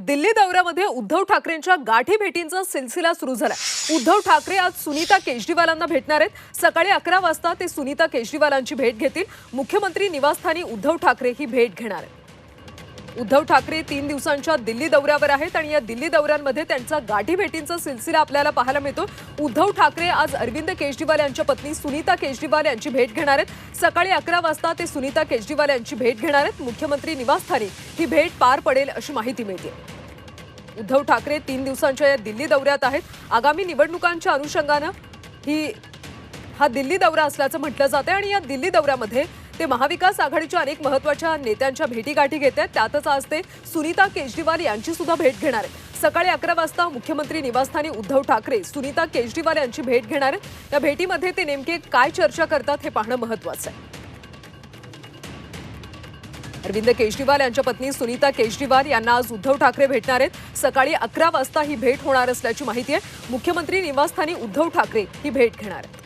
दिल्ली दौऱ्यामध्ये उद्धव ठाकरेंच्या गाठी भेटींचा सिलसिला सुरू झाला। उद्धव ठाकरे आज सुनीता केजरीवालांना भेटणार आहेत। सकाळी 11 वाजता ते सुनीता केजरीवालांची भेट घेतील। मुख्यमंत्री निवासस्थानी उद्धव ठाकरे ही भेट घेणार आहेत। उद्धव ठाकरे 3 दिवसांच्या दिल्ली दौऱ्यावर आहेत आणि या दिल्ली दौऱ्यांमध्ये त्यांचा गाठी भेटींचा सिलसिला आपल्याला पाहायला मिळतो। उद्धव ठाकरे आज अरविंद केजरीवाल यांच्या पत्नी सुनीता केजरीवाल यांची भेट घेणार आहेत। सकाळी 11 वाजता ते सुनीता केजरीवाल यांची भेट घेणार आहेत। मुख्यमंत्री निवासस्थानी ही भेट पार पडेल अशी माहिती मिळते। उद्धव ठाकरे 3 दिवसांच्या या दिल्ली दौऱ्यात आहेत। आगामी निवडणुकांच्या अनुषंगाने हा दिल्ली दौरा असल्याचं म्हटलं जातं आणि या दिल्ली दौऱ्यामध्ये ते महाविकास आघाडीच्या अनेक महत्त्वाच्या नेत्यांच्या भेटीगाठी घेत आहेत। त्यातच आज ते सुनीता केजरीवाल यांची सुद्धा भेट घेणार आहेत। सकाळी 11 वाजता मुख्यमंत्री निवासस्थानी उद्धव ठाकरे सुनीता केजरीवाल यांची भेट घेणार आहेत। या भेटीमध्ये ते नेमके काय चर्चा करतात हे पाहणं महत्त्वाचं आहे। अरविंद केजरीवाल यांच्या पत्नी सुनीता केजरीवाल यांना आज उद्धव ठाकरे भेटणार आहेत। सकाळी 11 वाजता ही भेट होणार असल्याची माहिती आहे। मुख्यमंत्री निवासस्थानी उद्धव ठाकरे ही भेट घेणार आहेत।